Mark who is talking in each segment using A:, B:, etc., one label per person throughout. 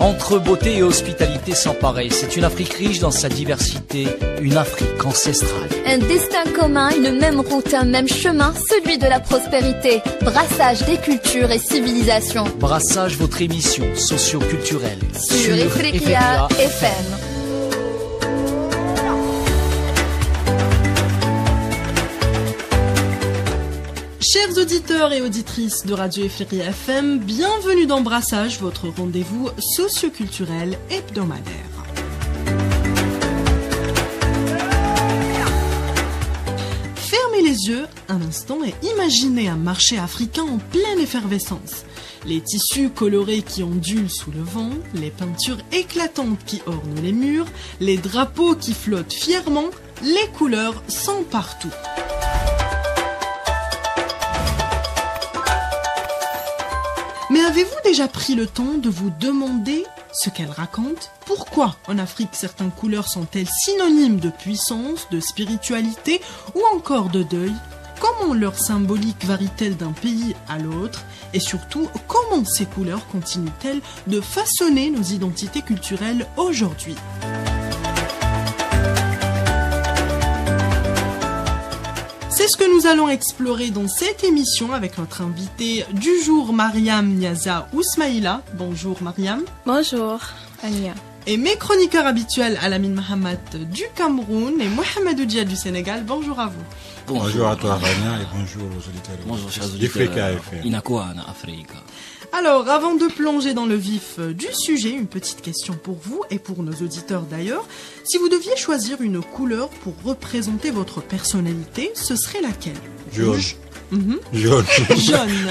A: Entre beauté et hospitalité sans pareil, c'est une Afrique riche dans sa diversité, une Afrique ancestrale.
B: Un destin commun, une même route, un même chemin, celui de la prospérité. Brassage des cultures et civilisations.
A: Brassage, votre émission socio-culturelle
B: sur Ifriqiya FM.
C: Chers auditeurs et auditrices de Radio Ifriqiya FM, bienvenue dans Brassage, votre rendez-vous socio-culturel hebdomadaire. Fermez les yeux un instant et imaginez un marché africain en pleine effervescence. Les tissus colorés qui ondulent sous le vent, les peintures éclatantes qui ornent les murs, les drapeaux qui flottent fièrement, les couleurs sont partout. Mais avez-vous déjà pris le temps de vous demander ce qu'elles racontent? Pourquoi en Afrique certaines couleurs sont-elles synonymes de puissance, de spiritualité ou encore de deuil? Comment leur symbolique varie-t-elle d'un pays à l'autre? Et surtout, comment ces couleurs continuent-elles de façonner nos identités culturelles aujourd'hui? C'est ce que nous allons explorer dans cette émission avec notre invitée du jour, Mariam Niaza Ousmaïla. Bonjour Mariam.
D: Bonjour Ania.
C: Et mes chroniqueurs habituels, Alamine Mohamed du Cameroun et Mohamedou Dia du Sénégal. Bonjour à vous.
E: Bonjour à toi Rania et bonjour aux auditeurs.
A: Bonjour chers auditeurs.
E: Inakoana
A: Afrika.
C: Alors, avant de plonger dans le vif du sujet, une petite question pour vous et pour nos auditeurs d'ailleurs. Si vous deviez choisir une couleur pour représenter votre personnalité, ce serait laquelle?
E: Jaune.
C: Jaune.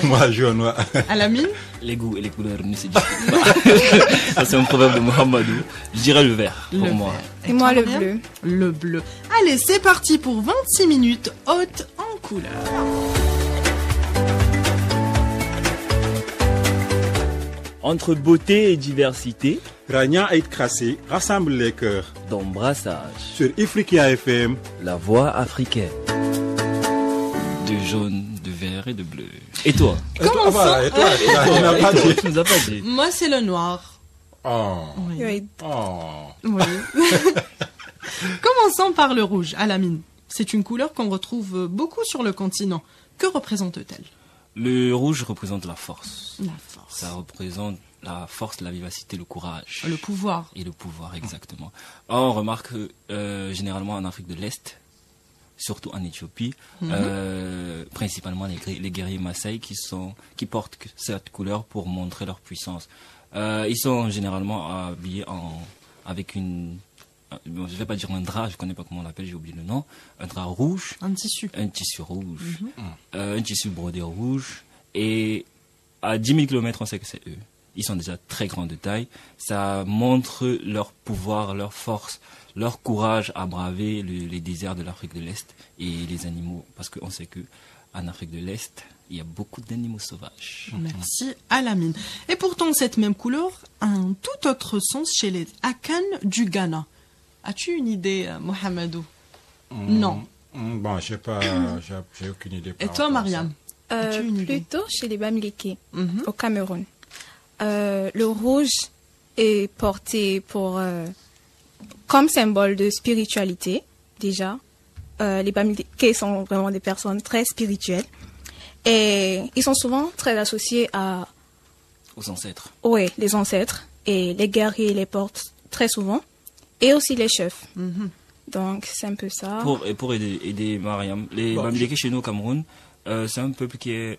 E: Moi, jaune, ouais.
C: Alamine?
A: Les goûts et les couleurs ne se discutent pas. Ça, c'est un proverbe de Mohamedou. Je dirais le vert pour moi.
D: Et moi, le bleu.
C: Le bleu. Allez, c'est parti pour 26 minutes hautes en couleurs.
A: Entre beauté et diversité,
E: Rania et Krassi rassemblent les cœurs
A: dans Brassage
E: sur Ifriqiya FM,
A: la voix africaine. De jaune, de vert et de bleu. Et toi?
C: Comment ça?
E: Et toi,
A: Tu nous as pas dit.
C: Moi, c'est le noir.
E: Oh.
C: Oui.
E: Oh.
C: Oui. Commençons par le rouge, Alamine. C'est une couleur qu'on retrouve beaucoup sur le continent. Que représente-t-elle?
A: Le rouge représente la force.
C: La force.
A: Ça représente la force, la vivacité, le courage.
C: Le pouvoir.
A: Et le pouvoir, exactement. On remarque généralement en Afrique de l'Est, surtout en Éthiopie, principalement les guerriers Maasai qui portent cette couleur pour montrer leur puissance. Ils sont généralement habillés avec une... Bon, je ne vais pas dire un drap, je ne connais pas comment on l'appelle, j'ai oublié le nom. Un drap rouge.
C: Un tissu.
A: Un tissu rouge. Un tissu brodé rouge. Et à 10 000 km, on sait que c'est eux. Ils sont déjà très grands de taille. Ça montre leur pouvoir, leur force, leur courage à braver les déserts de l'Afrique de l'Est et les animaux. Parce qu'on sait qu'en Afrique de l'Est, il y a beaucoup d'animaux sauvages.
C: Merci Alamine. Et pourtant, cette même couleur a un tout autre sens chez les Akan du Ghana. As-tu une idée, Mohamedou? Non.
E: Bon, je sais pas, j'ai aucune idée.
C: Et toi, Mariam?
D: Plutôt chez les Bamileke, au Cameroun. Le rouge est porté comme symbole de spiritualité, déjà. Les Bamileke sont vraiment des personnes très spirituelles. Et ils sont souvent très associés
A: aux ancêtres.
D: Oui, les ancêtres. Et les guerriers les portent très souvent. Et aussi les chefs. Donc, c'est un peu ça.
A: Pour aider Mariam, les Bamileke chez nous au Cameroun, c'est un peuple qui est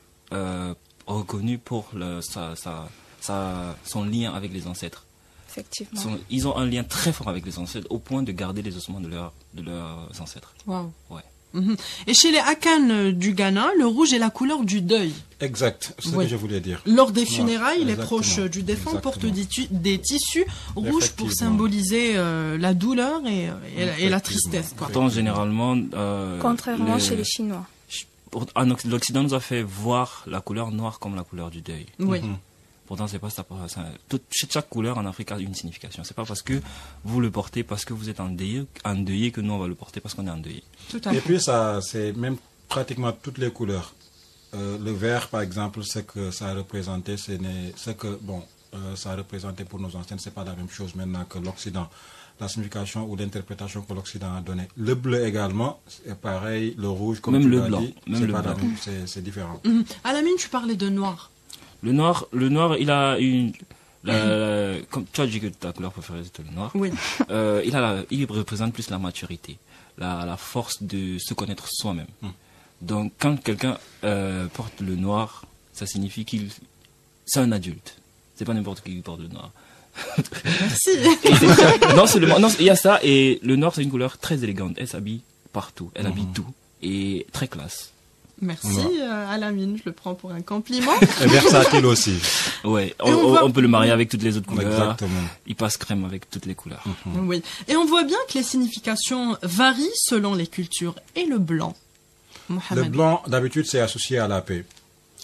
A: reconnu pour son lien avec les ancêtres.
D: Effectivement.
A: Ils ont un lien très fort avec les ancêtres, au point de garder les ossements de leurs ancêtres.
C: Wow.
A: Ouais.
C: Et chez les Akan du Ghana, le rouge est la couleur du deuil.
E: Exact, c'est ce que je voulais dire.
C: Lors des funérailles, les proches du défunt portent des tissus rouges pour symboliser la douleur et la tristesse.
A: Pourtant, généralement...
D: contrairement chez les Chinois.
A: L'Occident nous a fait voir la couleur noire comme la couleur du deuil.
C: Oui.
A: Pourtant, c'est pas ça. Chaque couleur en Afrique a une signification. C'est pas parce que vous le portez parce que vous êtes endeuillé que nous on va le porter parce qu'on est endeuillé.
C: Et
E: puis ça, c'est même pratiquement toutes les couleurs. Le vert, par exemple, ce que ça a représenté, c'est que bon, ça représentait pour nos anciens, c'est pas la même chose maintenant que l'Occident. La signification ou l'interprétation que l'Occident a donnée. Le bleu également, c'est pareil, le rouge, comme
A: même
E: tu
A: le
E: l'as
A: blanc,
E: dit,
A: même
E: c'est
A: le
E: pas
A: blanc.
E: la même, c'est différent.
C: Alamine, tu parlais de noir.
A: Le noir, il a une... comme tu as dit que ta couleur préférée c'était le noir.
C: Oui.
A: Il représente plus la maturité, la force de se connaître soi-même. Donc quand quelqu'un porte le noir, ça signifie c'est un adulte. C'est pas n'importe qui porte le noir.
C: Merci.
A: Non, il y a ça, et le noir c'est une couleur très élégante. Elle s'habille partout, elle habille tout, et très classe.
C: Merci Alamine, je le prends pour un compliment.
E: Et versatile aussi.
A: Ouais,
C: Et
A: on peut le marier avec toutes les autres couleurs.
E: Exactement.
A: Il passe crème avec toutes les couleurs.
C: Oui. Et on voit bien que les significations varient selon les cultures. Et le blanc, Mohamed.
E: Le blanc, d'habitude, c'est associé à la paix.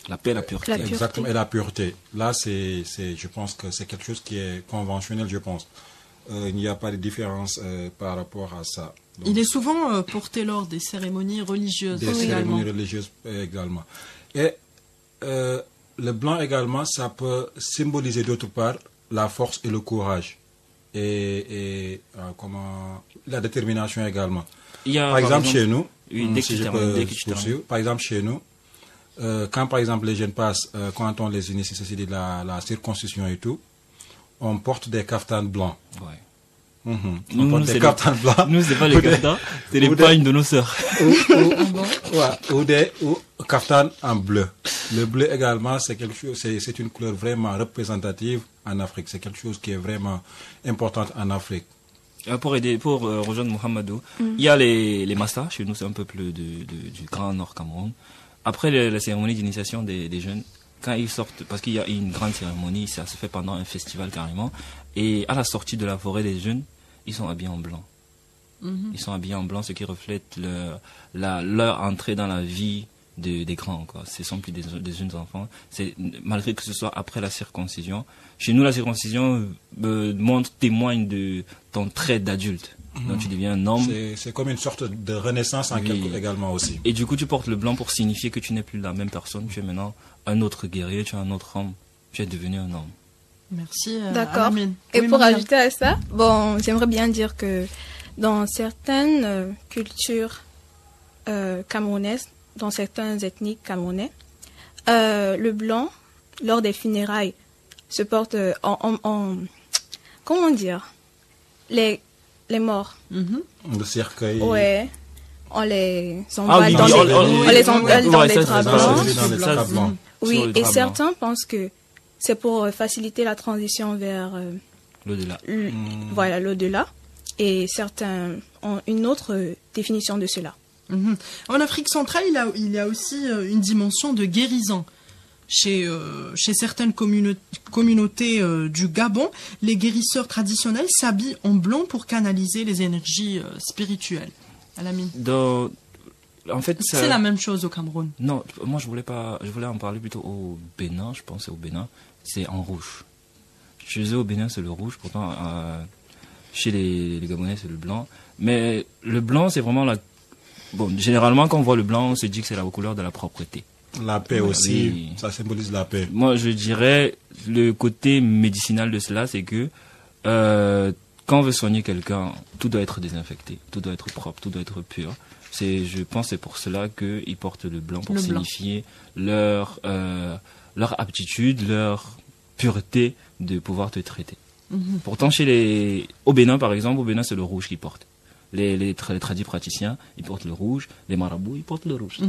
A: La paix, la pureté.
D: La pureté.
E: Exactement, et la pureté. Là, je pense que c'est quelque chose qui est conventionnel, je pense. Il n'y a pas de différence par rapport à ça. Donc,
C: Il est souvent porté lors des cérémonies religieuses
E: des
C: également.
E: cérémonies religieuses également. Et le blanc également, ça peut symboliser d'autre part la force et le courage. Et la détermination également.
A: Il y a,
E: Par exemple, chez nous,
A: oui, dès que
E: si
A: tu
E: je
A: termines,
E: peux
A: dès que tu
E: poursuivre,
A: termines.
E: par exemple, chez nous, quand par exemple les jeunes passent, quand on les initie, c'est de la circoncision et tout, on porte des kaftanes blancs.
A: Ouais.
E: On porte des kaftanes blancs.
A: Nous, c'est pas les kaftanes, c'est les
E: ou des-
A: pagnes de nos sœurs.
E: Ou kaftan en bleu. Le bleu également, c'est quelque chose, c'est une couleur vraiment représentative en Afrique. C'est quelque chose qui est vraiment importante en Afrique.
A: Pour rejoindre Mohamedou, il y a les Massa, chez nous c'est un peuple du Grand Nord Cameroun. Après la cérémonie d'initiation des jeunes, quand ils sortent, parce qu'il y a une grande cérémonie, ça se fait pendant un festival carrément, et à la sortie de la forêt des jeunes, ils sont habillés en blanc. Ils sont habillés en blanc, ce qui reflète leur entrée dans la vie des grands, quoi. Ce sont plus des jeunes enfants. C'est, malgré que ce soit après la circoncision. Chez nous, la circoncision témoigne de ton trait d'adulte. Donc tu deviens un homme.
E: C'est comme une sorte de renaissance en
A: Oui.
E: quelque également aussi.
A: Et du coup, tu portes le blanc pour signifier que tu n'es plus la même personne. Tu es maintenant un autre guerrier, tu es un autre homme. Tu es devenu un homme.
C: Merci
D: D'accord.
C: Alamine.
D: Et
C: Oui,
D: pour
C: Mariam.
D: ajouter à ça, bon, j'aimerais bien dire que dans certaines cultures camerounaises, dans certains ethniques camerounais, le blanc, lors des funérailles, se porte comment dire, les morts.
E: Le cercueil.
D: Ouais. On les envoie
A: oui,
D: dans
A: oui,
D: les,
A: on
D: on les envoie dans
A: ouais,
D: les
A: ça,
D: draps
A: ça,
D: blancs.
E: c'est dans les
A: Ça,
E: draps blancs.
D: Oui,
A: sur le
D: et
A: drap blanc.
D: certains pensent que c'est pour faciliter la transition vers
A: L'au-delà.
D: voilà, l'au-delà. Et certains ont une autre définition de cela.
C: En Afrique centrale, il y a aussi une dimension de guérison. Chez certaines communautés du Gabon, les guérisseurs traditionnels s'habillent en blanc pour canaliser les énergies spirituelles. Alamine.
A: En fait,
C: C'est la même chose au Cameroun.
A: Non, moi je voulais en parler plutôt au Bénin, je pense, au Bénin, c'est en rouge. Chez eux au Bénin c'est le rouge, pourtant chez les Gabonais c'est le blanc. Mais le blanc c'est vraiment généralement quand on voit le blanc on se dit que c'est la couleur de la propreté.
E: La paix aussi,
A: Oui.
E: ça symbolise la paix.
A: Moi je dirais le côté médicinal de cela c'est que quand on veut soigner quelqu'un, tout doit être désinfecté, tout doit être propre, tout doit être pur. Je pense que c'est pour cela qu'ils portent le blanc, pour
C: Le blanc.
A: signifier leur aptitude, leur pureté de pouvoir te traiter. Pourtant, au Bénin, par exemple, au Bénin, c'est le rouge qu'ils portent. Les tradis praticiens, ils portent le rouge. Les marabouts, ils portent le rouge.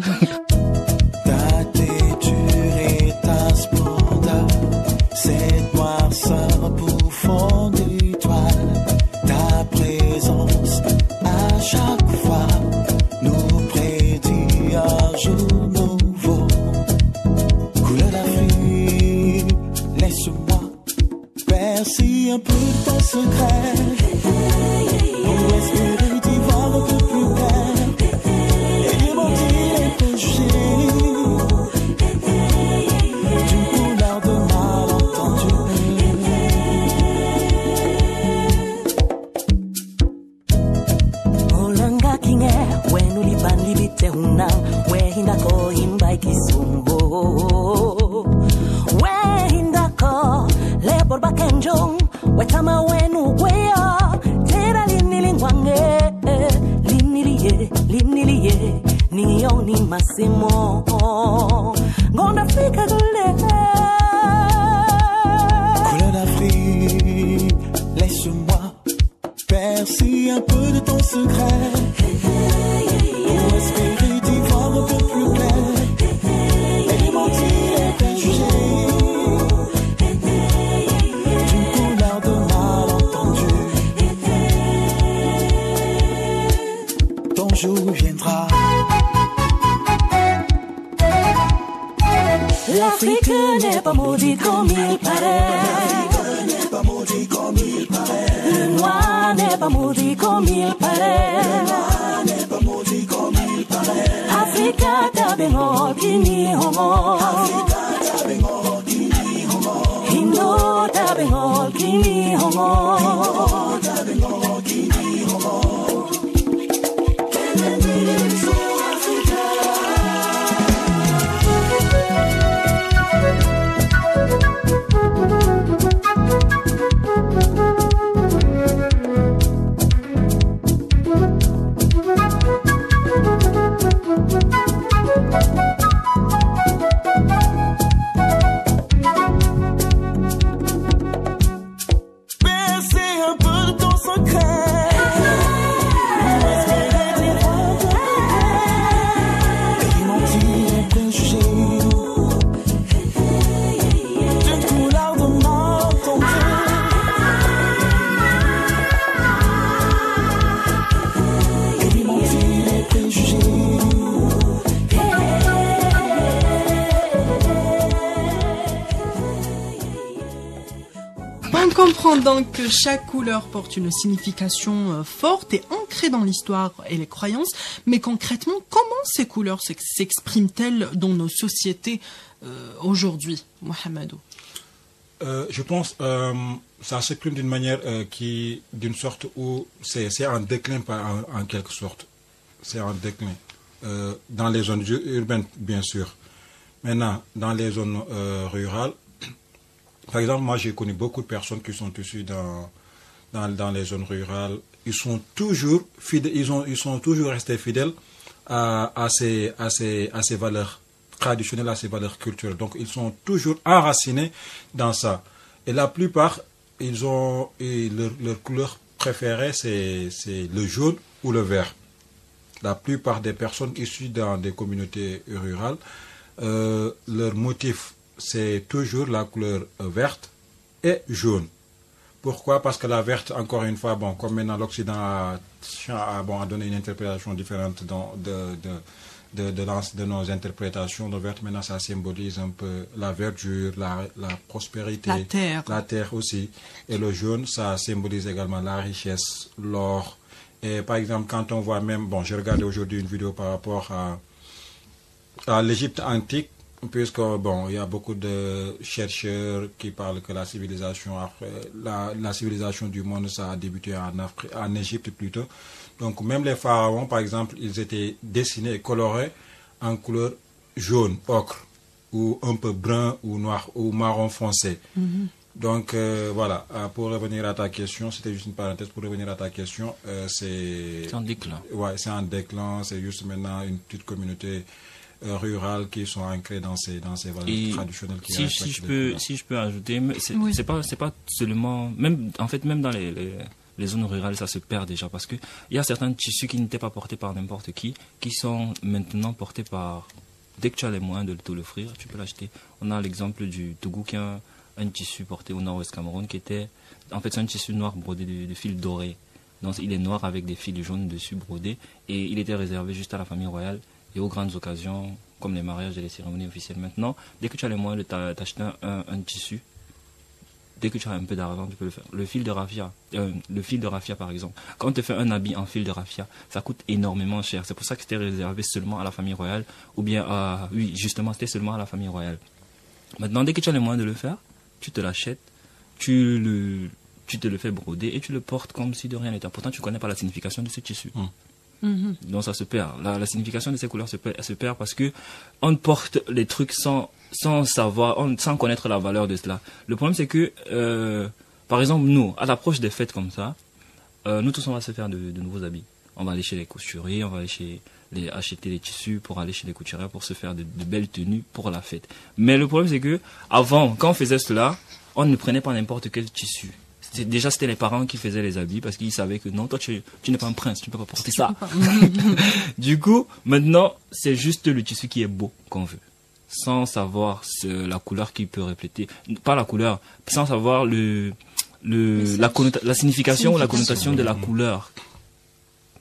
F: Ta têture et ta splendeur, cette noirceur bouffon d'étoiles, ta présence à chaque fois nous prédit un jour nouveau. Couleur d'Afrique, laisse-moi percer un peu de ton secret. Pour espérer t'y voir un peu plus près et démentir les péchés d'une couleur de malentendu. Olanga kinge wenu libandi bitehuna wehindako imba ikisumbo wehindako lebo ni masemo Gonda Africa gole Couleur d'Afrique laisse-moi percer un peu de ton secret pour espérer d'y voir un peu plus clair et mentir et préjuger d'une couleur de malentendu. Ton jour viendra. L'Afrique n'est pas maudite comme il paraît. Le noir n'est pas maudit comme il paraît. Africa tabengo kini homo. Indo tabengo kini homo.
C: On comprend donc que chaque couleur porte une signification forte et ancrée dans l'histoire et les croyances, mais concrètement, comment ces couleurs s'expriment-elles dans nos sociétés aujourd'hui, Mohamedou?
E: Je pense ça s'exprime d'une manière qui, d'une sorte où c'est en déclin en quelque sorte. C'est en déclin. Dans les zones urbaines, bien sûr. Maintenant, dans les zones rurales, par exemple, moi j'ai connu beaucoup de personnes qui sont issues dans les zones rurales. Ils sont toujours fidèles, ils sont toujours restés fidèles à ces valeurs traditionnelles, à ces valeurs culturelles. Donc ils sont toujours enracinés dans ça. Et la plupart, ils ont leur couleur préférée, c'est le jaune ou le vert. La plupart des personnes issues dans des communautés rurales, leur motif, c'est toujours la couleur verte et jaune. Pourquoi? Parce que la verte, encore une fois, bon, comme maintenant l'Occident a donné une interprétation différente de nos interprétations. Le vert, maintenant, ça symbolise un peu la verdure, la prospérité. La terre aussi. Et le jaune, ça symbolise également la richesse, l'or. Et par exemple, quand on voit même, bon, j'ai regardé aujourd'hui une vidéo par rapport à l'Égypte antique, puisque bon, il y a beaucoup de chercheurs qui parlent que la civilisation du monde, ça a débuté en Égypte plutôt. Donc même les pharaons, par exemple, ils étaient dessinés et colorés en couleur jaune, ocre, ou un peu brun ou noir ou marron foncé. Mm-hmm. Donc voilà, pour revenir à ta question, c'était juste une parenthèse, pour revenir à ta question, c'est
A: en déclin.
E: Ouais, c'est en déclin, c'est juste maintenant une petite communauté rurales qui sont ancrées dans ces valeurs traditionnelles.
A: Si je peux ajouter, c'est pas seulement, même dans les zones rurales, ça se perd déjà, parce que il y a certains tissus qui n'étaient pas portés par n'importe qui sont maintenant portés par, dès que tu as les moyens de te l'offrir, tu peux l'acheter. On a l'exemple du Tougou qui a un tissu porté au nord-ouest Cameroun qui était, en fait, c'est un tissu noir brodé de fils dorés. Donc il est noir avec des fils jaunes dessus brodés, et il était réservé juste à la famille royale et aux grandes occasions comme les mariages et les cérémonies officielles. Maintenant, dès que tu as les moyens de t'acheter un tissu, dès que tu as un peu d'argent, tu peux le faire. Le fil de raffia par exemple, quand on te fait un habit en fil de raffia, ça coûte énormément cher. C'est pour ça que c'était réservé seulement à la famille royale, ou bien oui, justement, c'était seulement à la famille royale. Maintenant, dès que tu as les moyens de le faire, tu te l'achètes, tu te le fais broder et tu le portes comme si de rien n'était. Pourtant, tu ne connais pas la signification de ce tissu. Mm-hmm. Donc ça se perd. La signification de ces couleurs se perd parce que on porte les trucs sans savoir, sans connaître la valeur de cela. Le problème c'est que, par exemple, nous, à l'approche des fêtes comme ça, nous tous on va se faire de nouveaux habits. On va aller chez les couturiers, on va aller chez acheter des tissus pour aller chez les couturières pour se faire de belles tenues pour la fête. Mais le problème c'est que avant, quand on faisait cela, on ne prenait pas n'importe quel tissu. Déjà c'était les parents qui faisaient les habits parce qu'ils savaient que non, toi tu n'es pas un prince, tu ne peux pas porter ça. Du coup, maintenant c'est juste le tissu qui est beau qu'on veut, sans savoir la couleur qui peut refléter, pas la couleur, sans savoir la signification ou la connotation de la couleur.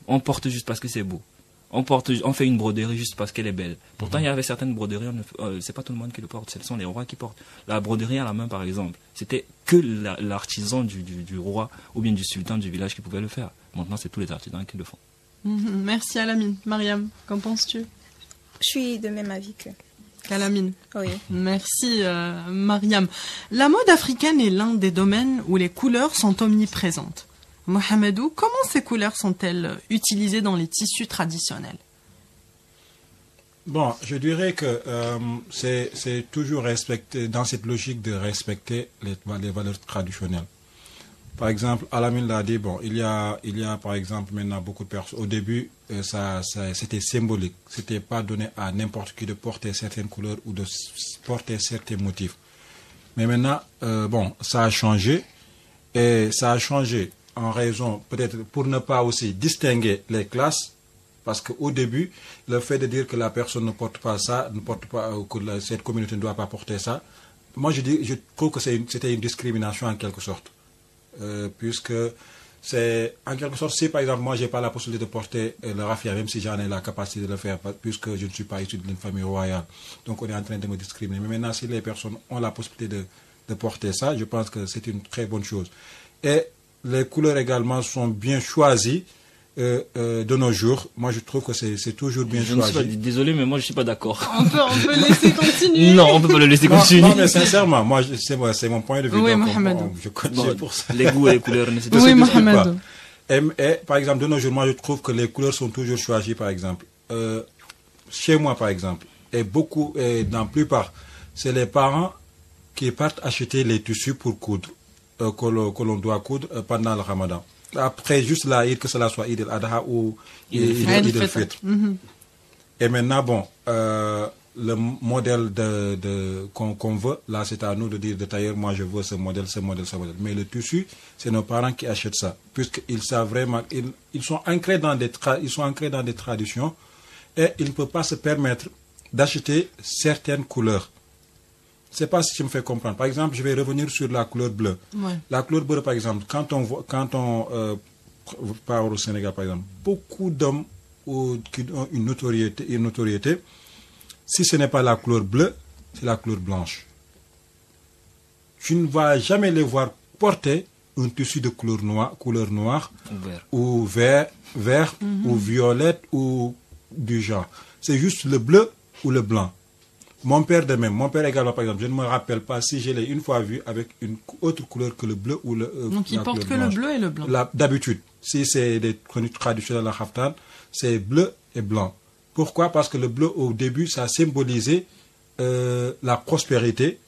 A: On porte juste parce que c'est beau. On fait une broderie juste parce qu'elle est belle. Pourtant, il y avait certaines broderies, c'est pas tout le monde qui le porte, ce sont les rois qui portent. La broderie à la main, par exemple, c'était que l'artisan du roi ou bien du sultan du village qui pouvait le faire. Maintenant, c'est tous les artisans qui le font.
C: Merci Alamine. Mariam, qu'en penses-tu?
D: Je suis de même avis
C: qu'Alamine.
D: Oui.
C: Merci Mariam. La mode africaine est l'un des domaines où les couleurs sont omniprésentes. Mohamedou, comment ces couleurs sont-elles utilisées dans les tissus traditionnels?
E: Bon, je dirais que c'est toujours respecter, dans cette logique de respecter les valeurs traditionnelles. Par exemple, Alamine l'a dit, bon, il y a par exemple maintenant beaucoup de personnes. Au début, c'était symbolique. C'était pas donné à n'importe qui de porter certaines couleurs ou de porter certains motifs. Mais maintenant, bon, ça a changé. Et ça a changé en raison, peut-être pour ne pas aussi distinguer les classes. Parce qu'au début, le fait de dire que la personne ne porte pas ça, que cette communauté ne doit pas porter ça, moi je trouve que c'était une discrimination en quelque sorte. Puisque c'est en quelque sorte, si par exemple moi j'ai pas la possibilité de porter le raffia, même si j'en ai la capacité de le faire, puisque je ne suis pas issu d'une famille royale, donc on est en train de me discriminer. Mais maintenant, si les personnes ont la possibilité de porter ça, je pense que c'est une très bonne chose. Et les couleurs également sont bien choisies de nos jours. Moi je trouve que c'est toujours bien choisi.
A: Désolé, mais moi je suis pas d'accord.
C: On peut laisser continuer.
A: Non, on peut pas le laisser continuer.
E: Non, mais sincèrement, moi c'est mon point de vue.
C: Oui,
E: donc
C: Mohamed.
E: Je continue pour ça.
A: Les goûts et les couleurs, c'est
C: Oui, Mohamed.
E: Et par exemple, de nos jours, moi je trouve que les couleurs sont toujours choisies, par exemple. Chez moi, par exemple, et dans la plupart, c'est les parents qui partent acheter les tissus pour coudre, que l'on doit coudre pendant le Ramadan. Après, juste là, que cela soit Eid al-Adha ou Eid al-Fitr. Et maintenant, bon, le modèle qu'on veut, là, c'est à nous de dire de tailleur, moi je veux ce modèle. Mais le tissu, c'est nos parents qui achètent ça, puisqu'ils savent vraiment, ils sont ancrés dans des traditions et ils ne peuvent pas se permettre d'acheter certaines couleurs. Je ne sais pas si je me fais comprendre. Par exemple, je vais revenir sur la couleur bleue. Ouais. La couleur bleue, par exemple, quand on parle au Sénégal, par exemple, beaucoup d'hommes qui ont une notoriété, si ce n'est pas la couleur bleue, c'est la couleur blanche. Tu ne vas jamais les voir porter un tissu de couleur noire ou vert ou violette ou du genre. C'est juste le bleu ou le blanc. Mon père de même, mon père également, par exemple, je ne me rappelle pas si je l'ai une fois vu avec une autre couleur que le bleu ou le
C: donc il porte que blanche. Le bleu et le blanc.
E: D'habitude, si c'est des tenues traditionnelles à Khaftan, c'est bleu et blanc. Pourquoi? Parce que le bleu au début, ça symbolisait la prospérité,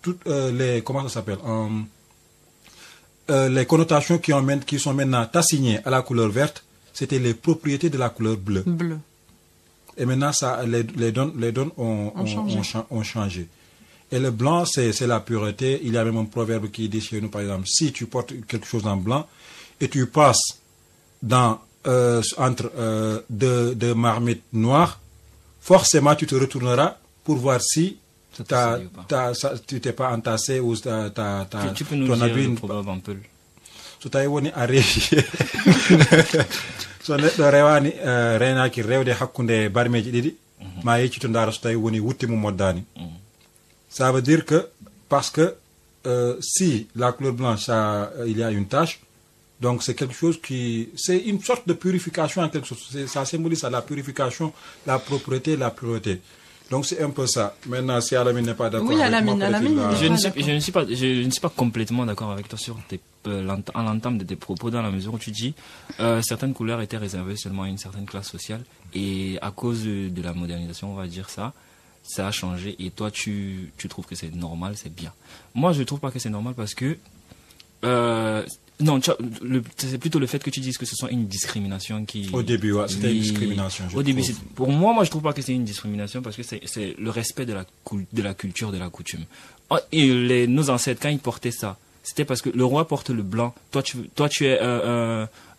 E: toutes comment ça s'appelle, les connotations qui sont maintenant assignées à la couleur verte, c'était les propriétés de la couleur bleue. Et maintenant, ça, les donnes ont changé. Et le blanc, c'est la pureté. Il y a même un proverbe qui dit chez nous, par exemple, si tu portes quelque chose en blanc et tu passes entre deux marmites noires, forcément, tu te retourneras pour voir si tu t'es pas entassé ou
A: tu peux nous dire le proverbe un peu.
E: So neɗɗo rewani renaki rewde hakkunde barmeji ɗiɗi ma yeccito ndara so tawi woni wutti mum moddani. Ça veut dire que parce que si la couleur blanche il y a une tache, donc c'est quelque chose c'est une sorte de purification en quelque chose. Ça symbolise la purification, la propreté, la pureté. Donc c'est un peu ça. Maintenant, si Alamine n'est pas d'accord avec moi,
A: je ne suis pas complètement d'accord avec toi sur l'entame de tes propos, dans la mesure où tu dis certaines couleurs étaient réservées seulement à une certaine classe sociale et à cause de la modernisation, on va dire ça a changé et toi tu trouves que c'est normal, c'est bien. Moi je trouve pas que c'est normal parce que Non, c'est plutôt le fait que tu dises que ce soit une discrimination qui...
E: Au début, ouais, c'était une
A: Oui.
E: discrimination.
A: Au début, pour moi, je trouve pas que c'est une discrimination parce que c'est le respect de la culture, de la coutume. Et nos ancêtres, quand ils portaient ça, c'était parce que le roi porte le blanc. Toi, tu es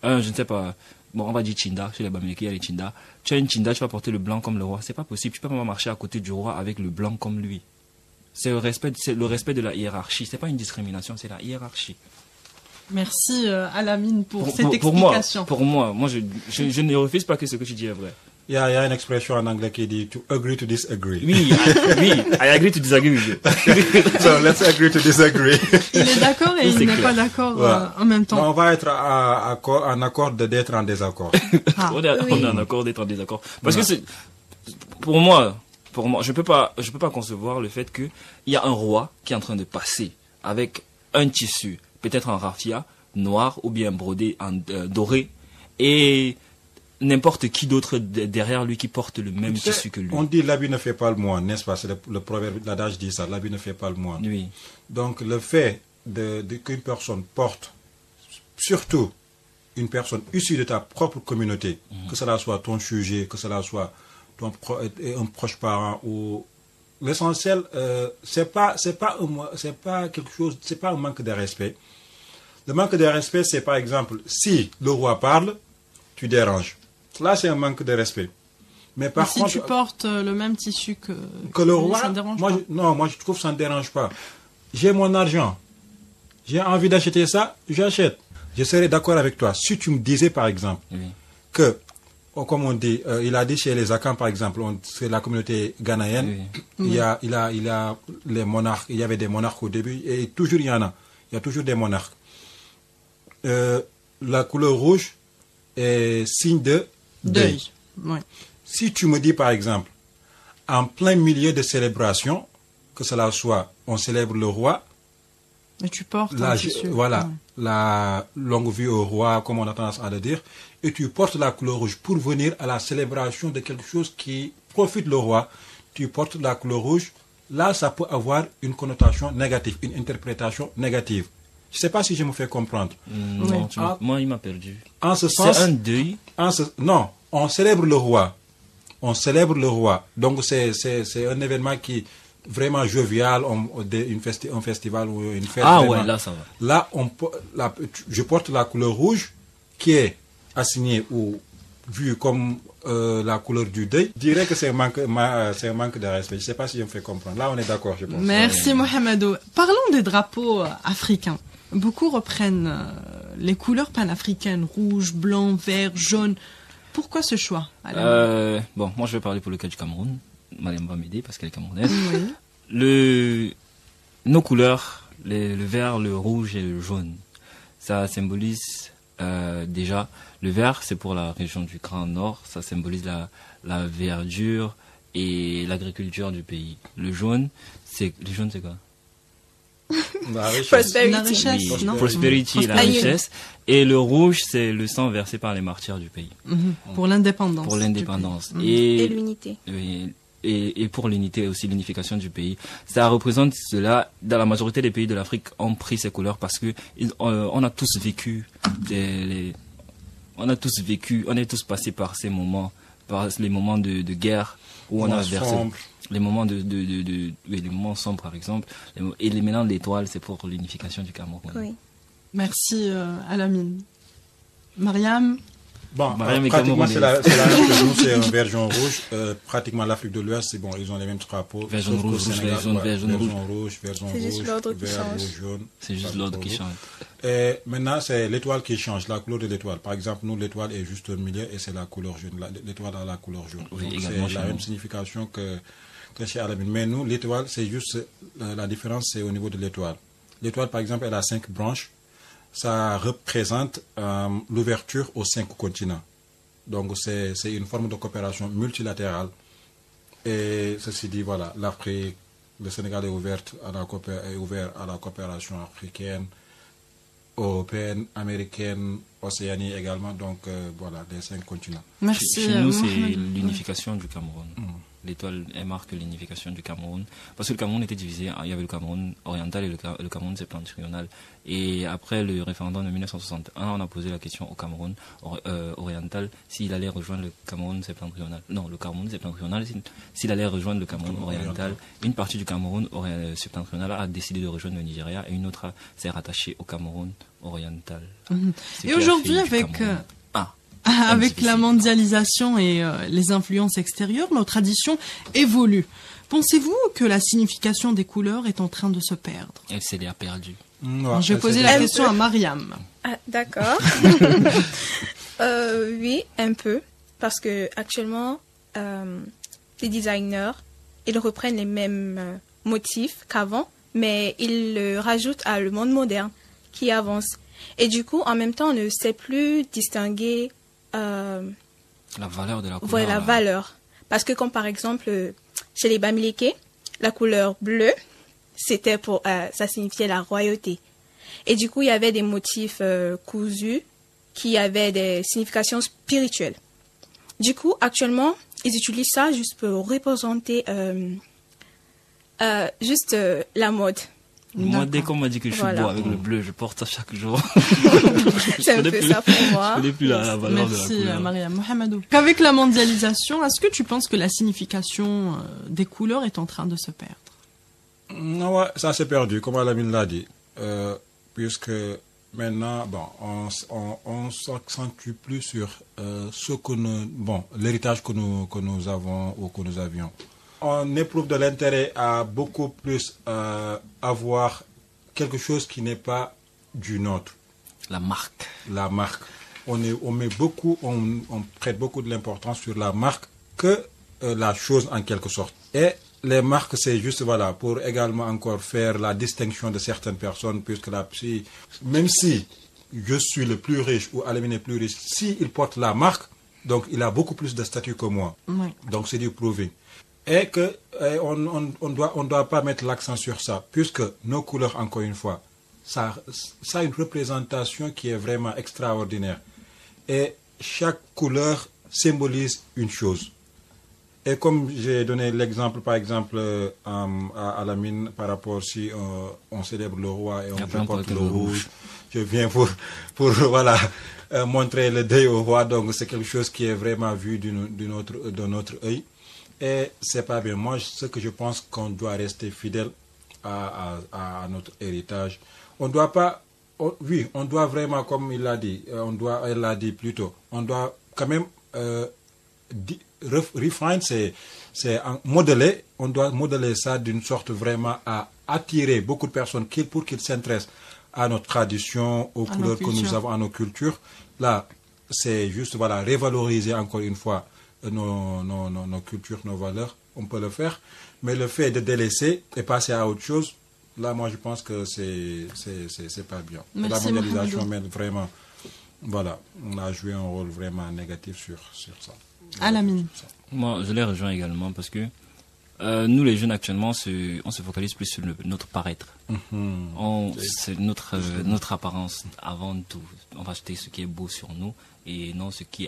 A: je ne sais pas, bon, on va dire Chinda, chez les Bamileke, il y a les Chinda. Tu as une Chinda, tu vas porter le blanc comme le roi. C'est pas possible. Tu peux pas marcher à côté du roi avec le blanc comme lui. C'est le respect de la hiérarchie. C'est pas une discrimination, c'est la hiérarchie.
C: Merci Alamine pour cette explication.
A: Pour moi, je ne refuse pas que ce que tu dis est vrai.
E: Il y a une expression en anglais qui dit to agree to disagree.
A: Oui, I agree to disagree with you.
E: So let's agree to disagree.
C: Il est d'accord et il
A: C'est
C: n'est
A: clair.
C: pas d'accord
E: Ouais.
C: en même temps.
E: Non, on va être en accord d'être en désaccord.
C: Ah,
A: On est en accord d'être en désaccord. Parce que c'est, pour moi, je peux pas concevoir le fait que il y a un roi qui est en train de passer avec un tissu, peut-être en raffia, noir ou bien brodé en doré, et n'importe qui d'autre derrière lui qui porte le même tissu que lui.
E: On dit l'habit ne fait pas le moine, n'est-ce pas? C'est le proverbe, l'adage dit ça, l'habit ne fait pas le moine.
A: Oui.
E: Donc le fait qu'une personne porte, surtout une personne issue de ta propre communauté, que cela soit ton sujet, que cela soit un proche parent ou l'essentiel, c'est pas quelque chose, c'est pas un manque de respect. Le manque de respect, c'est par exemple si le roi parle, tu déranges. Là, c'est un manque de respect. Mais par
C: si
E: contre,
C: tu portes le même tissu que
E: le roi,
C: ça ne dérange
E: moi,
C: pas.
E: moi je trouve que ça ne dérange pas. J'ai mon argent, j'ai envie d'acheter ça, j'achète. Je serais d'accord avec toi. Si tu me disais par exemple que, comme on dit, il a dit chez les Akans par exemple, c'est la communauté ghanéenne, il y a les monarques, il y avait des monarques au début et toujours il y en a. Il y a toujours des monarques. La couleur rouge est signe de deuil.
C: Ouais.
E: Si tu me dis par exemple, en plein milieu de célébration, que cela soit, on célèbre le roi,
C: Mais tu portes un tissu.
E: voilà,
C: Ouais.
E: la longue vie au roi, comme on a tendance à le dire, et tu portes la couleur rouge pour venir à la célébration de quelque chose qui profite le roi, tu portes la couleur rouge, là ça peut avoir une connotation négative, une interprétation négative. Je ne sais pas si je me fais comprendre.
A: Non, moi, il m'a perdu.
E: En ce sens,
A: C'est un deuil.
E: non, on célèbre le roi. On célèbre le roi. Donc c'est un événement qui vraiment jovial, un festival ou une fête.
A: Ah
E: vraiment.
A: ouais, là ça va.
E: Là, je porte la couleur rouge qui est assignée ou vue comme la couleur du deuil. Je dirais que c'est un manque de respect. Je ne sais pas si je me fais comprendre. Là, on est d'accord, je pense.
C: Merci Mohamedou. Parlons des drapeaux africains. Beaucoup reprennent les couleurs panafricaines, rouge, blanc, vert, jaune. Pourquoi ce choix?
A: Bon, moi je vais parler pour le cas du Cameroun. Mariam va m'aider parce qu'elle est camerounaise. Nos couleurs, le vert, le rouge et le jaune, ça symbolise déjà, le vert c'est pour la région du Grand Nord, ça symbolise la verdure et l'agriculture du pays. Le jaune c'est quoi?
E: La richesse.
C: La richesse,
A: Oui,
C: non?
A: prosperity, la richesse. Et le rouge c'est le sang versé par les martyrs du pays.
C: Pour l'indépendance.
A: Pour l'indépendance.
D: Et l'unité.
A: Et pour l'unité aussi, l'unification du pays. Ça représente cela. Dans la majorité des pays de l'Afrique, ont pris ces couleurs parce que on a tous vécu on est tous passés par ces moments, par les moments de guerre où on a versé les moments les moments sombres par exemple. Et les mélanges d'étoiles, c'est pour l'unification du Cameroun.
D: Oui.
C: Merci Alamine. Mariam.
E: Bon,
A: Mariam est
E: pratiquement c'est la
A: camerounaise.
E: même que nous, c'est un vert jaune rouge. Pratiquement l'Afrique de l'Ouest, c'est bon, ils ont les mêmes drapeaux.
A: Vert jaune
E: sauf qu'au
A: rouge,
E: Sénégal,
A: vert jaune,
E: ouais,
A: vert jaune,
E: rouge, vert jaune
D: C'est juste
E: rouge,
D: l'ordre qui
E: vert,
D: change.
E: rouge, jaune.
A: C'est juste
E: ça,
A: l'ordre
E: tout
A: qui
E: rouge.
A: change.
E: Et maintenant, c'est l'étoile qui change, la couleur de l'étoile. Par exemple, nous, l'étoile est juste au milieu et c'est la couleur jaune. L'étoile a la couleur jaune.
A: Oui,
E: Donc,
A: également
E: c'est
A: chez
E: la même
A: nous.
E: signification que chez Alamine. Mais nous, l'étoile, c'est juste, la différence, c'est au niveau de l'étoile. L'étoile, par exemple, elle a 5 branches. Ça représente l'ouverture aux 5 continents. Donc, c'est une forme de coopération multilatérale. Et ceci dit, voilà, l'Afrique, le Sénégal est ouvert à la coopération africaine, européenne, américaine, Océanie également. Donc, voilà, les 5 continents.
C: Merci.
A: Chez nous, c'est
C: Mohamed.
A: l'unification du Cameroun. L'étoile, elle marque l'unification du Cameroun. Parce que le Cameroun était divisé, il y avait le Cameroun oriental et le Cameroun septentrional. Et après le référendum de 1961, on a posé la question au Cameroun oriental s'il allait rejoindre le Cameroun septentrional. Non, le Cameroun septentrional, s'il allait rejoindre le Cameroun oriental. Une partie du Cameroun septentrional a décidé de rejoindre le Nigeria et une autre s'est rattachée au Cameroun oriental.
C: Et aujourd'hui, avec la mondialisation et les influences extérieures, nos traditions évoluent. Pensez-vous que la signification des couleurs est en train de se perdre?
A: Elle s'est déjà perdue.
C: Je vais poser la question à Mariam.
D: Ah, d'accord. Oui, un peu. Parce que actuellement, les designers, ils reprennent les mêmes motifs qu'avant, mais ils le rajoutent à le monde moderne qui avance. Et du coup, en même temps, on ne sait plus distinguer
A: la valeur de la couleur.
D: Voilà, la valeur. Parce que comme par exemple, chez les Bamileke, la couleur bleue, c'était pour, ça signifiait la royauté. Et du coup, il y avait des motifs cousus qui avaient des significations spirituelles. Du coup, actuellement, ils utilisent ça juste pour représenter juste la mode.
A: Moi, dès qu'on m'a dit que je suis beau avec le bleu, je porte ça chaque jour.
D: C'est un peu ça pour moi.
A: Je connais plus la valeur de la couleur.
C: Merci Mariam. Mohamedou. Qu'avec la mondialisation, est-ce que tu penses que la signification des couleurs est en train de se perdre?
E: Non, ouais, ça s'est perdu, comme Alamine l'a dit. Puisque maintenant, bon, on s'accentue plus sur ce que l'héritage que nous avons ou que nous avions. On éprouve de l'intérêt à beaucoup plus avoir quelque chose qui n'est pas du nôtre.
A: La marque.
E: La marque. On prête beaucoup de l'importance sur la marque que la chose en quelque sorte. Et les marques, c'est juste voilà pour également encore faire la distinction de certaines personnes, puisque même si je suis le plus riche ou Alamine est plus riche, s'il porte la marque, donc il a beaucoup plus de statut que moi.
C: Oui.
E: Donc c'est du prouvé. Et que on doit pas mettre l'accent sur ça, puisque nos couleurs, encore une fois, ça a une représentation qui est vraiment extraordinaire. Et chaque couleur symbolise une chose. Et comme j'ai donné l'exemple, par exemple, à la mine, par rapport si on célèbre le roi et on porte le rouge, je viens pour voilà, montrer le deuil au roi, donc c'est quelque chose qui est vraiment vu de notre œil. Et c'est pas bien. Moi, ce que je pense qu'on doit rester fidèle à notre héritage. On doit pas, on doit vraiment, comme il l'a dit, elle l'a dit plus tôt, on doit quand même refine, c'est modeler, on doit modeler ça d'une sorte vraiment à attirer beaucoup de personnes pour qu'ils s'intéressent à notre tradition, aux couleurs que nous avons, à nos cultures. Là, c'est juste, voilà, revaloriser encore une fois nos cultures, nos valeurs, on peut le faire. Mais le fait de délaisser et passer à autre chose, là, moi, je pense que c'est pas bien.
C: Merci,
E: la mondialisation, mais vraiment, voilà, on a joué un rôle vraiment négatif sur ça.
C: Alamine.
A: Moi, je les rejoins également parce que nous, les jeunes, actuellement, on se focalise plus sur notre paraître. C'est notre apparence avant tout. On va acheter ce qui est beau sur nous et non ce qui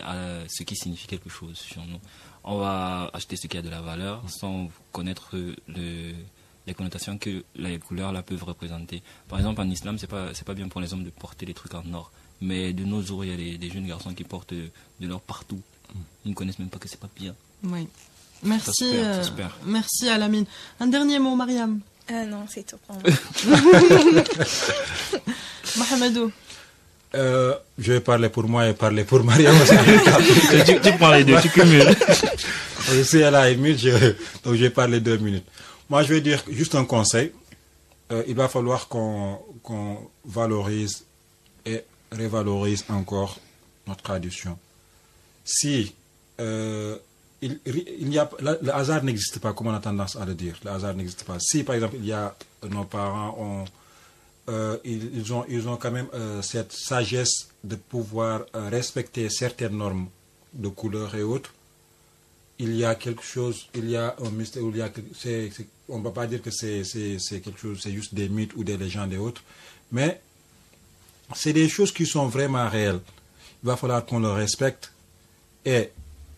A: signifie quelque chose sur nous. On va acheter ce qui a de la valeur sans connaître les connotations que les couleurs là peuvent représenter. Par exemple, en islam, c'est pas bien pour les hommes de porter des trucs en or. Mais de nos jours, il y a des jeunes garçons qui portent de l'or partout. Ils ne connaissent même pas que c'est pas bien.
C: Oui. Merci,
A: ça se perd.
C: Merci Alamine. Un dernier mot, Mariam.
D: Non, c'est tout pour moi.
C: Mohamedou.
E: Je vais parler pour moi et parler pour Mariam.
A: tu prends les deux, tu cumules.
E: Je suis à la limite, donc je vais parler 2 minutes. Moi, je vais dire juste un conseil. Il va falloir qu'on valorise et revalorise encore notre tradition. Si le hasard n'existe pas, comme on a tendance à le dire, le hasard n'existe pas. Si, par exemple, nos parents ils ont quand même cette sagesse de pouvoir respecter certaines normes de couleurs et autres, il y a quelque chose, il y a un mystère, on ne va pas dire que c'est quelque chose, c'est juste des mythes ou des légendes et autres, mais c'est des choses qui sont vraiment réelles. Il va falloir qu'on le respecte et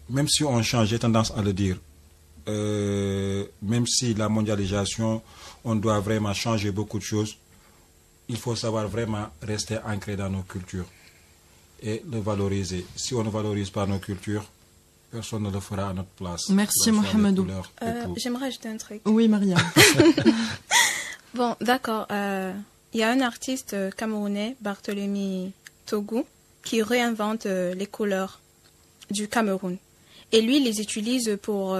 E: même si on change, j'ai tendance à le dire, même si la mondialisation, on doit vraiment changer beaucoup de choses, il faut savoir vraiment rester ancré dans nos cultures et le valoriser. Si on ne valorise pas nos cultures, personne ne le fera à notre place.
C: Merci Mohamedou.
D: J'aimerais ajouter un truc.
C: Oui, Maria.
D: Bon, d'accord. Il y a un artiste camerounais, Barthélemy Togo, qui réinvente les couleurs du Cameroun. Et lui, il les utilise pour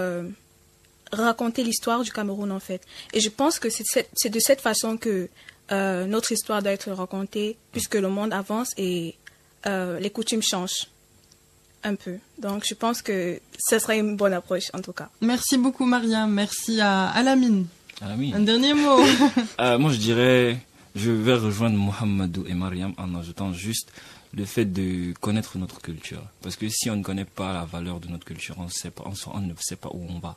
D: raconter l'histoire du Cameroun, en fait. Et je pense que c'est de cette façon que notre histoire doit être racontée, puisque le monde avance et les coutumes changent un peu. Donc, je pense que ce serait une bonne approche, en tout cas.
C: Merci beaucoup, Maria. Merci à Alamine.
A: Alamine.
C: Un dernier mot.
A: Moi, je vais rejoindre Mohamedou et Mariam en ajoutant juste le fait de connaître notre culture. Parce que si on ne connaît pas la valeur de notre culture, on ne sait pas où on va.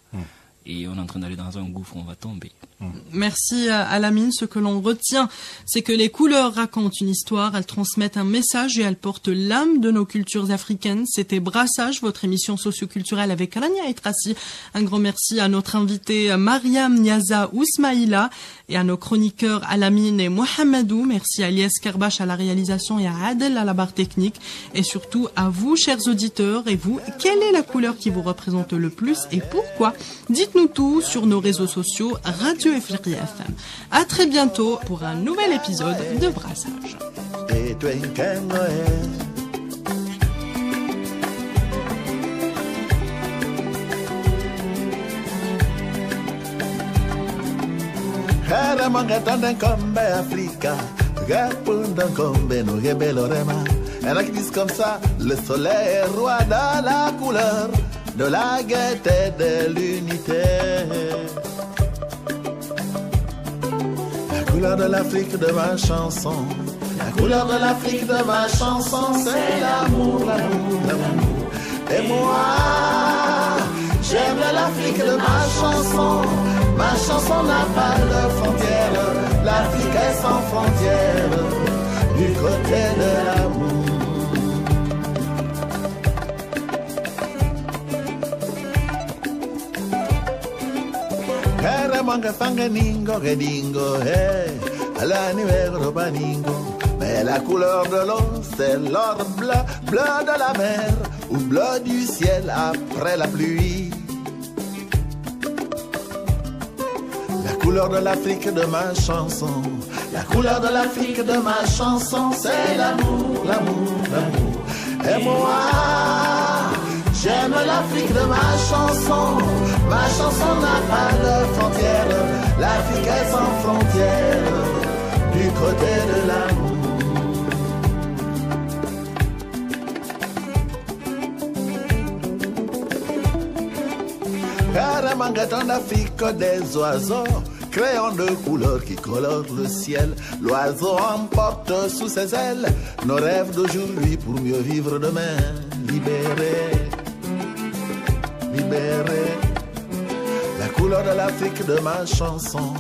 A: Et on est en train d'aller dans un gouffre où on va tomber.
C: Merci à Alamine. Ce que l'on retient, c'est que les couleurs racontent une histoire, elles transmettent un message et elles portent l'âme de nos cultures africaines. C'était Brassage, votre émission socioculturelle avec Rania et Tracy. Un grand merci à notre invité Mariam Niaza Ousmaïla et à nos chroniqueurs Alamine et Mohamedou. Merci à Elias Kerbash à la réalisation et à Adel à la barre technique. Et surtout à vous, chers auditeurs, et vous, quelle est la couleur qui vous représente le plus et pourquoi? Dites-nous tout sur nos réseaux sociaux Radio Afrique FM. À très bientôt pour un nouvel épisode de Brassage.
G: Elle qui disent comme ça, le soleil est roi dans la couleur de la gaieté de l'unité. La couleur de l'Afrique de ma chanson, la couleur de l'Afrique de ma chanson, c'est l'amour, l'amour, l'amour. Et moi, j'aime l'Afrique de ma chanson n'a pas de frontières, l'Afrique est sans frontières, du côté de l'amour. Manga fanga ningo gedingo hey ala ni vero baningo mais la couleur de l'eau c'est l'or bleu bleu de la mer ou bleu du ciel après la pluie. La couleur de l'Afrique de ma chanson, la couleur de l'Afrique de ma chanson, c'est l'amour, l'amour, l'amour. Et moi j'aime l'Afrique de ma chanson n'a pas de frontières, l'Afrique est sans frontières, du côté de l'amour. Carrément en Afrique des oiseaux, crayon de couleurs qui colorent le ciel, l'oiseau emporte sous ses ailes nos rêves d'aujourd'hui pour mieux vivre demain, libérés. La couleur de l'Afrique de ma chanson,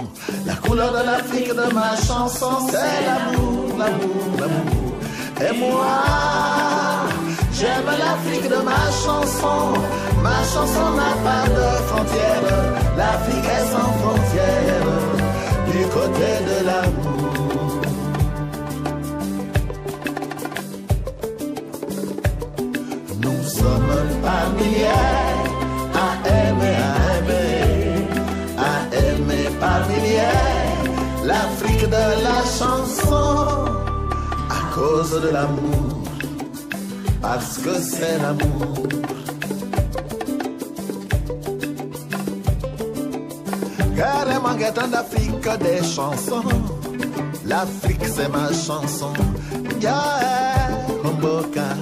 G: la couleur de l'Afrique de ma chanson, c'est l'amour, l'amour, l'amour. Et moi, j'aime l'Afrique de ma chanson n'a pas de frontières, l'Afrique est sans frontières, du côté de l'amour. Nous sommes pas milliers à aimer par milliers l'Afrique de la chanson à cause de l'amour, parce que c'est l'amour. Carrément guettant d'Afrique des chansons, l'Afrique c'est ma chanson. Yeah, Homboka,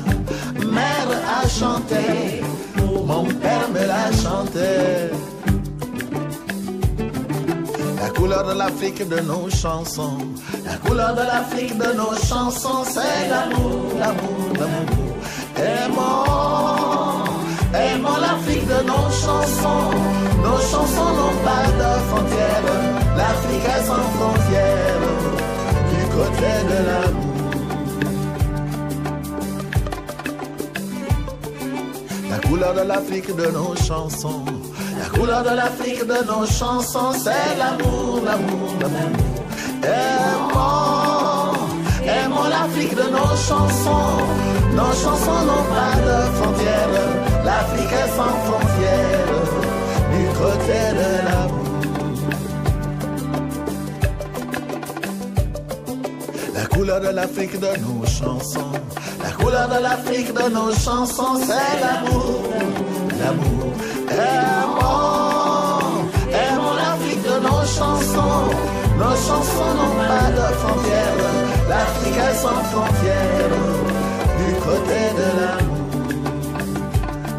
G: mère a chanté, mon père me l'a chanté. La couleur de l'Afrique de nos chansons, la couleur de l'Afrique de nos chansons, c'est l'amour, l'amour, l'amour. Aimons l'Afrique de nos chansons n'ont pas de frontières, l'Afrique est sans frontières, du côté de l'amour. La couleur de l'Afrique de nos chansons, La couleur de l'Afrique de nos chansons, c'est l'amour, l'amour, l'amour. Aimons l'Afrique de nos chansons. Nos chansons n'ont pas de frontières. L'Afrique est sans frontières. Du côté de l'amour. La couleur de l'Afrique de nos chansons. La couleur de l'Afrique de nos chansons, c'est l'amour, l'amour. Aimons l'Afrique de nos chansons. Nos chansons n'ont pas de frontières. L'Afrique est sans frontières. Du côté de l'amour.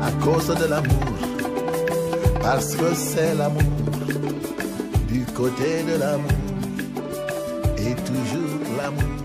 G: À cause de l'amour. Parce que c'est l'amour. Du côté de l'amour. Et toujours l'amour.